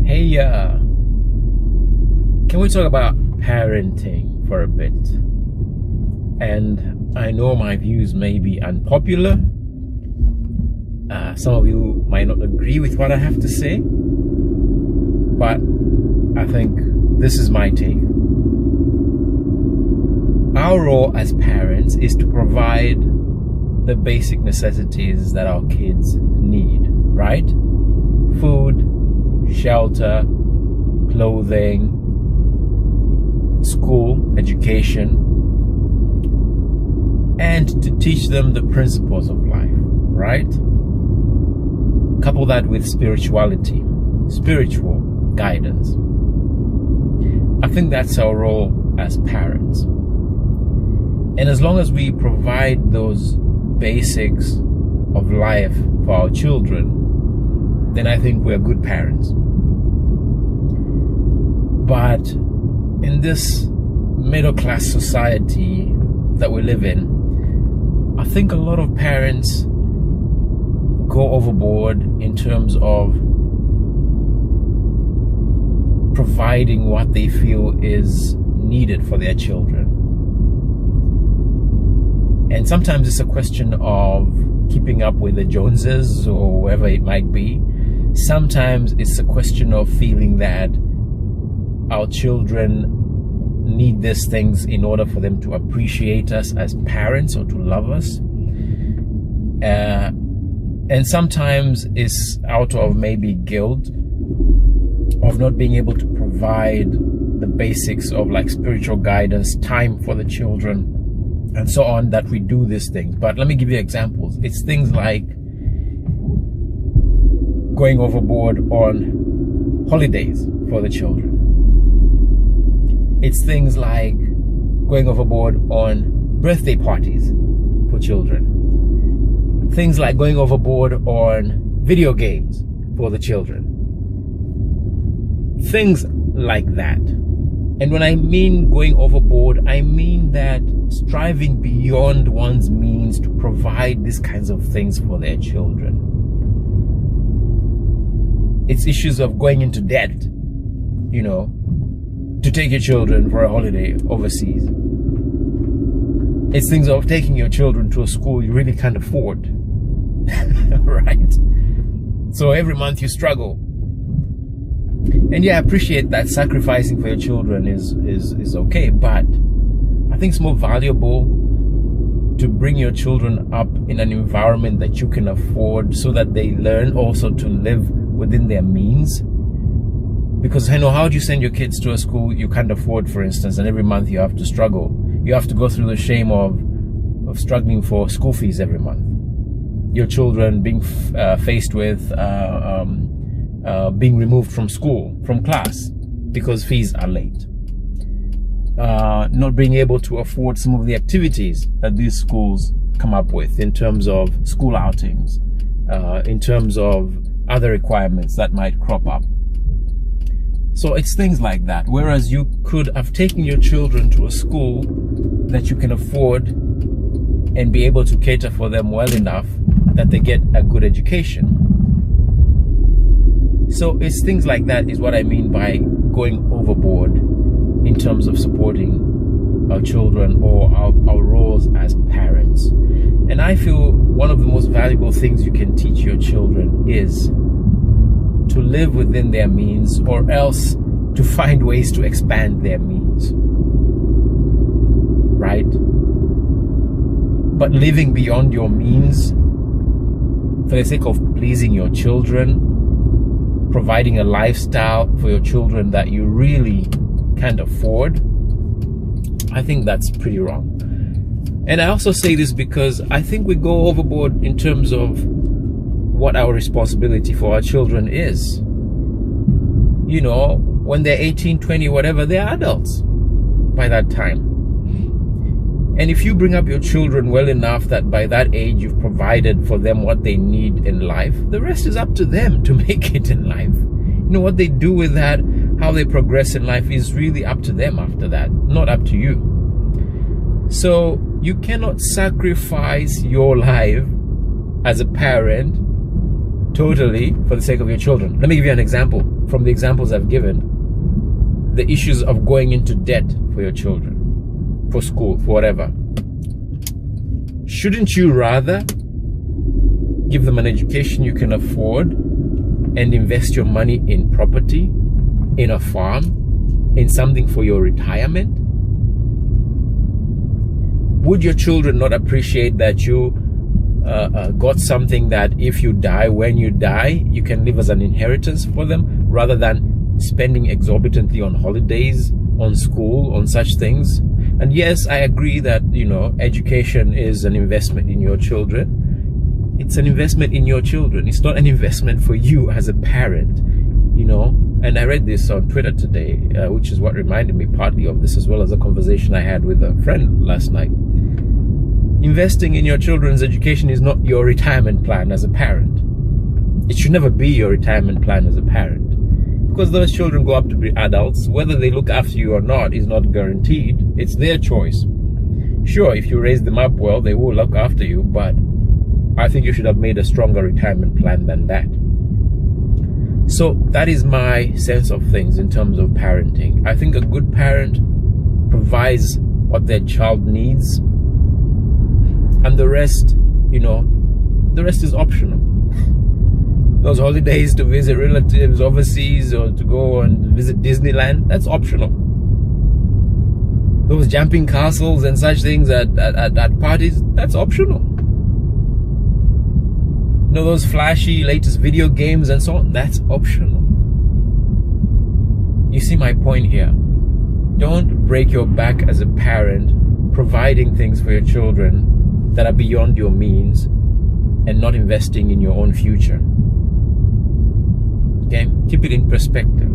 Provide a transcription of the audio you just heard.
Hey, can we talk about parenting for a bit? And I know my views may be unpopular. Some of you might not agree with what I have to say, but I think this is my take. Our role as parents is to provide the basic necessities that our kids need, right? Food, shelter, clothing, school, education, and to teach them the principles of life, right? Couple that with spirituality, spiritual guidance. I think that's our role as parents. And as long as we provide those basics of life for our children, then I think we're good parents. But in this middle-class society that we live in, I think a lot of parents go overboard in terms of providing what they feel is needed for their children. And sometimes it's a question of keeping up with the Joneses or whoever it might be. Sometimes it's a question of feeling that our children need these things in order for them to appreciate us as parents or to love us. And sometimes it's out of maybe guilt of not being able to provide the basics of like spiritual guidance, time for the children, and so on, that we do these things. But let me give you examples. It's things like going overboard on holidays for the children. It's things like going overboard on birthday parties for children. Things like going overboard on video games for the children. Things like that. And when I mean going overboard, I mean that striving beyond one's means to provide these kinds of things for their children. It's issues of going into debt, to take your children for a holiday overseas. It's things of taking your children to a school you really can't afford, right? So every month you struggle. And yeah, I appreciate that sacrificing for your children is okay, but I think it's more valuable to bring your children up in an environment that you can afford so that they learn also to live within their means. Because how do you send your kids to a school you can't afford, for instance, and every month you have to struggle? You have to go through the shame of struggling for school fees every month. Your children being faced with being removed from school, from class, because fees are late. Not being able to afford some of the activities that these schools come up with in terms of school outings, in terms of other requirements that might crop up. So it's things like that. Whereas you could have taken your children to a school that you can afford and be able to cater for them well enough that they get a good education. So it's things like that is what I mean by going overboard in terms of supporting our children or our roles as parents. And I feel one of the most valuable things you can teach your children is to live within their means, or else to find ways to expand their means, right? But living beyond your means for the sake of pleasing your children, providing a lifestyle for your children that you really can't afford, I think that's pretty wrong. And I also say this because I think we go overboard in terms of what our responsibility for our children is. When they're 18, 20, whatever, they're adults by that time. And if you bring up your children well enough that by that age you've provided for them what they need in life, the rest is up to them to make it in life. What they do with that, how they progress in life, is really up to them after that, not up to you. So you cannot sacrifice your life as a parent totally for the sake of your children. Let me give you an example from the examples I've given. The issues of going into debt for your children, for school, for whatever. Shouldn't you rather give them an education you can afford and invest your money in property, in a farm, in something for your retirement? Would your children not appreciate that you got something that if you die, when you die, you can leave as an inheritance for them, rather than spending exorbitantly on holidays, on school, on such things? And yes, I agree that, education is an investment in your children. It's an investment in your children. It's not an investment for you as a parent, And I read this on Twitter today, which is what reminded me partly of this, as well as a conversation I had with a friend last night. Investing in your children's education is not your retirement plan as a parent. It should never be your retirement plan as a parent. Because those children go up to be adults, whether they look after you or not is not guaranteed. It's their choice. Sure, if you raise them up well, they will look after you, but I think you should have made a stronger retirement plan than that. So that is my sense of things in terms of parenting. I think a good parent provides what their child needs, and the rest, the rest is optional. Those holidays to visit relatives overseas or to go and visit Disneyland, that's optional. Those jumping castles and such things at parties, that's optional. Those flashy latest video games and so on, that's optional. You see my point here. Don't break your back as a parent providing things for your children that are beyond your means and not investing in your own future. Okay? Keep it in perspective.